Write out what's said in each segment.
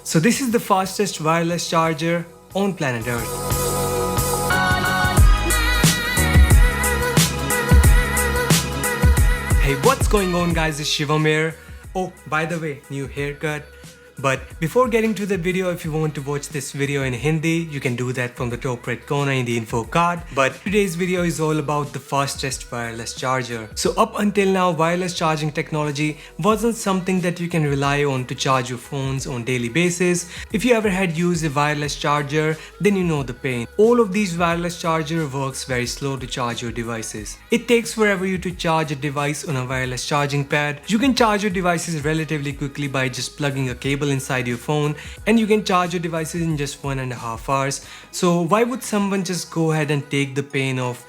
So this is the fastest wireless charger on planet Earth. Hey, what's going on guys, it's Shivam here. Oh, by the way, new haircut. But before getting to the video, if you want to watch this video in Hindi, you can do that from the top right corner in the info card. But today's video is all about the fastest wireless charger. So up until now, wireless charging technology wasn't something that you can rely on to charge your phones on daily basis. If you ever had used a wireless charger, then you know the pain. All of these wireless charger works very slow to charge your devices. It takes forever you to charge a device on a wireless charging pad. You can charge your devices relatively quickly by just plugging a cable inside your phone, and you can charge your devices in just 1.5 hours. So why would someone just go ahead and take the pain of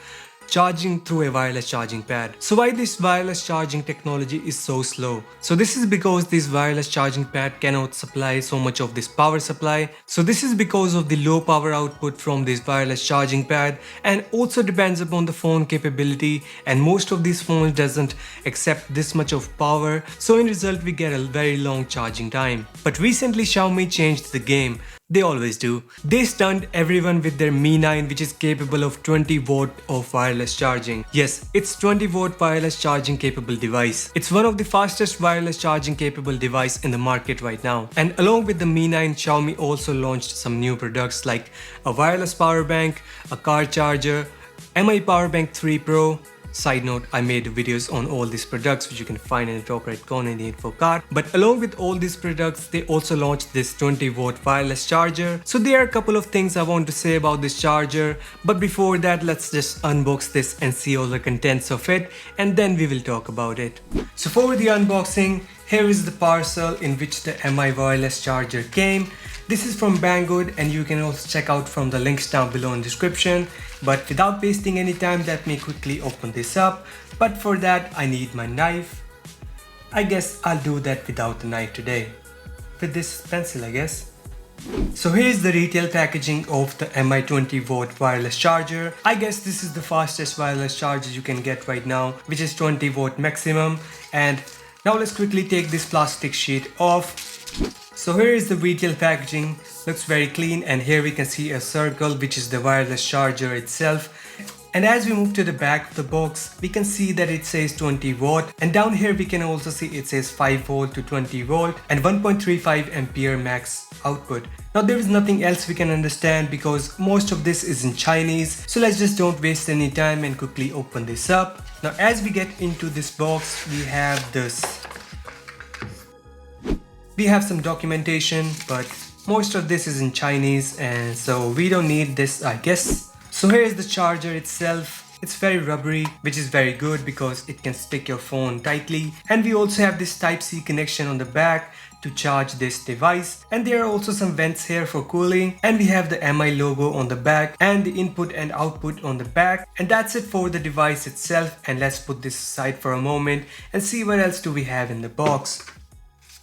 charging through a wireless charging pad? So why this wireless charging technology is so slow? So this is because this wireless charging pad cannot supply so much of this power supply. So this is because of the low power output from this wireless charging pad, and also depends upon the phone capability, and most of these phones doesn't accept this much of power. So in result we get a very long charging time. But recently Xiaomi changed the game. They always do. They stunned everyone with their Mi 9, which is capable of 20 watt of wireless charging. Yes, it's 20 watt wireless charging capable device. It's one of the fastest wireless charging capable device in the market right now. And along with the Mi 9, Xiaomi also launched some new products like a wireless power bank, a car charger, Mi Power Bank 3 Pro. Side note, I made videos on all these products which you can find in the top right corner in the info card. But along with all these products, they also launched this 20 watt wireless charger. So there are a couple of things I want to say about this charger. But before that, let's just unbox this and see all the contents of it, and then we will talk about it. So for the unboxing, here is the parcel in which the Mi wireless charger came. This is from Banggood, and you can also check out from the links down below in the description. But without wasting any time, let me quickly open this up. But for that, I need my knife. I guess I'll do that without the knife today. With this pencil, I guess. So here's the retail packaging of the Mi 20 watt wireless charger. I guess this is the fastest wireless charger you can get right now, which is 20 watt maximum. And now let's quickly take this plastic sheet off. So here is the retail packaging. Looks very clean, and here we can see a circle which is the wireless charger itself. And as we move to the back of the box, we can see that it says 20 watt, and down here we can also see it says 5 volt to 20 volt and 1.35 ampere max output. Now there is nothing else we can understand because most of this is in Chinese, so let's just don't waste any time and quickly open this up. Now as we get into this box, we have some documentation, but most of this is in Chinese, and so we don't need this, I guess. So here is the charger itself. It's very rubbery, which is very good because it can stick your phone tightly. And we also have this Type-C connection on the back to charge this device, and there are also some vents here for cooling, and we have the Mi logo on the back and the input and output on the back. And that's it for the device itself, and let's put this aside for a moment and see what else do we have in the box.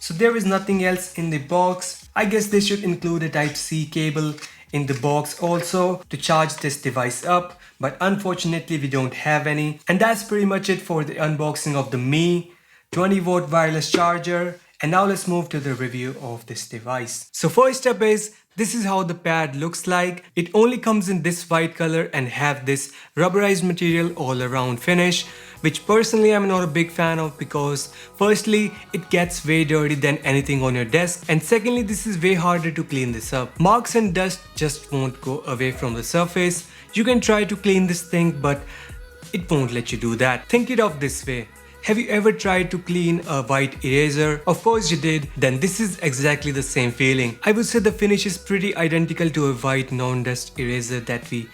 So there is nothing else in the box. I guess they should include a Type-C cable in the box also to charge this device up, but unfortunately we don't have any. And that's pretty much it for the unboxing of the Mi 20 watt wireless charger. And now let's move to the review of this device. So first up is, this is how the pad looks like. It only comes in this white color and have this rubberized material all around finish, which personally I'm not a big fan of because firstly, it gets way dirty than anything on your desk, and secondly, this is way harder to clean this up. Marks and dust just won't go away from the surface. You can try to clean this thing, but it won't let you do that. Think it of this way. Have you ever tried to clean a white eraser? Of course you did. Then this is exactly the same feeling. I would say the finish is pretty identical to a white non-dust eraser that we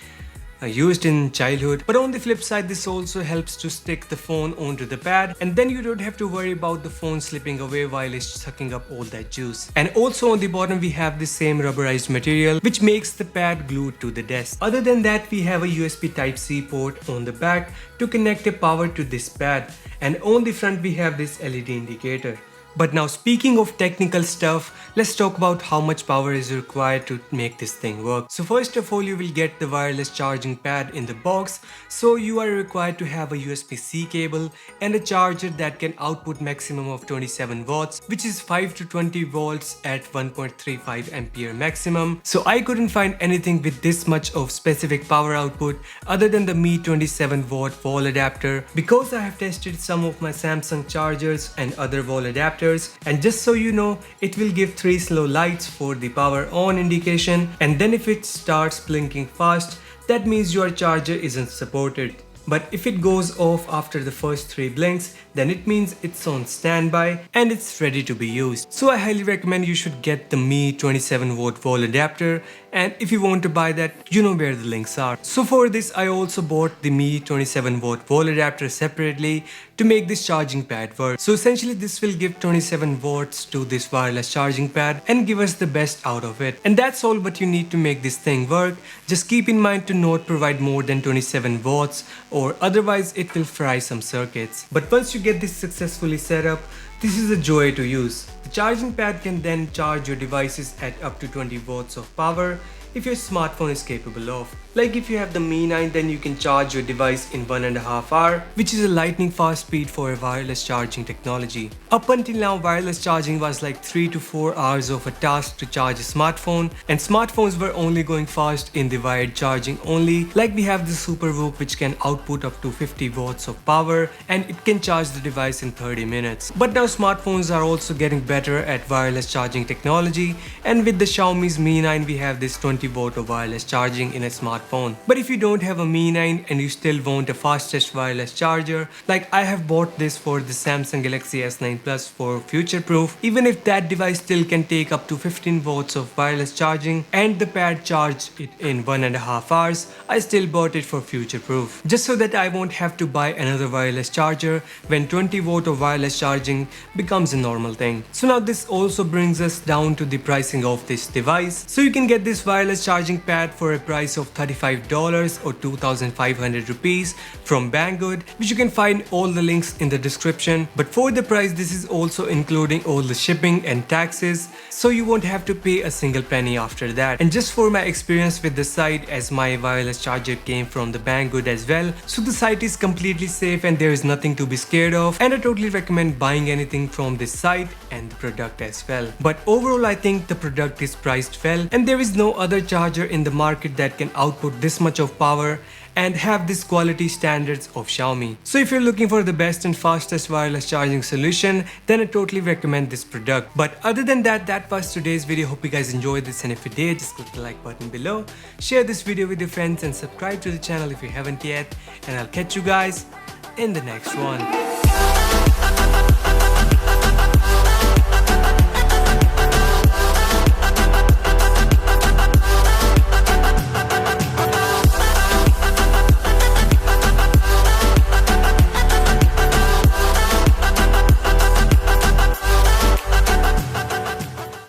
used in childhood. But on the flip side, this also helps to stick the phone onto the pad, and then you don't have to worry about the phone slipping away while it's sucking up all that juice. And also on the bottom we have the same rubberized material which makes the pad glued to the desk. Other than that, we have a USB Type-C port on the back to connect the power to this pad, and on the front we have this LED indicator. But now speaking of technical stuff, let's talk about how much power is required to make this thing work. So first of all, you will get the wireless charging pad in the box. So you are required to have a USB-C cable and a charger that can output maximum of 27 watts, which is 5 to 20 volts at 1.35 ampere maximum. So I couldn't find anything with this much of specific power output other than the Mi 27 watt wall adapter, because I have tested some of my Samsung chargers and other wall adapters, and just so you know, it will give 3 slow lights for the power on indication, and then if it starts blinking fast, that means your charger isn't supported. But if it goes off after the first 3 blinks, then it means it's on standby and it's ready to be used. So I highly recommend you should get the Mi 27 watt wall adapter, and if you want to buy that, you know where the links are. So for this, I also bought the Mi 27 watt wall adapter separately to make this charging pad work. So essentially this will give 27 watts to this wireless charging pad and give us the best out of it. And that's all what you need to make this thing work. Just keep in mind to not provide more than 27 watts, or otherwise it will fry some circuits. But once you get this successfully set up, this is a joy to use. The charging pad can then charge your devices at up to 20 watts of power if your smartphone is capable of. Like if you have the Mi 9, then you can charge your device in 1.5 hours, which is a lightning fast speed for a wireless charging technology. Up until now, wireless charging was like 3 to 4 hours of a task to charge a smartphone, and smartphones were only going fast in the wired charging only. Like we have the SuperVOOC, which can output up to 50 watts of power and it can charge the device in 30 minutes. But now smartphones are also getting better at wireless charging technology, and with the Xiaomi's Mi 9 we have this 20 watt of wireless charging in a smartphone. But if you don't have a Mi 9 and you still want a fastest wireless charger, like I have bought this for the Samsung Galaxy S9 Plus for future proof, even if that device still can take up to 15 watts of wireless charging and the pad charged it in 1.5 hours, I still bought it for future proof, just so that I won't have to buy another wireless charger when 20 watt of wireless charging becomes a normal thing. So now this also brings us down to the pricing of this device. So you can get this wireless charging pad for a price of $35 or 2,500 rupees from Banggood, which you can find all the links in the description. But for the price, this is also including all the shipping and taxes, so you won't have to pay a single penny after that. And just for my experience with the site, as my wireless charger came from the Banggood as well, so the site is completely safe and there is nothing to be scared of, and I totally recommend buying anything from this site and the product as well. But overall, I think the product is priced well, and there is no other charger in the market that can output this much of power and have this quality standards of Xiaomi. So if you're looking for the best and fastest wireless charging solution, then I totally recommend this product. But other than that, that was today's video. Hope you guys enjoyed this, and if you did, just click the like button below, share this video with your friends and subscribe to the channel if you haven't yet, and I'll catch you guys in the next one.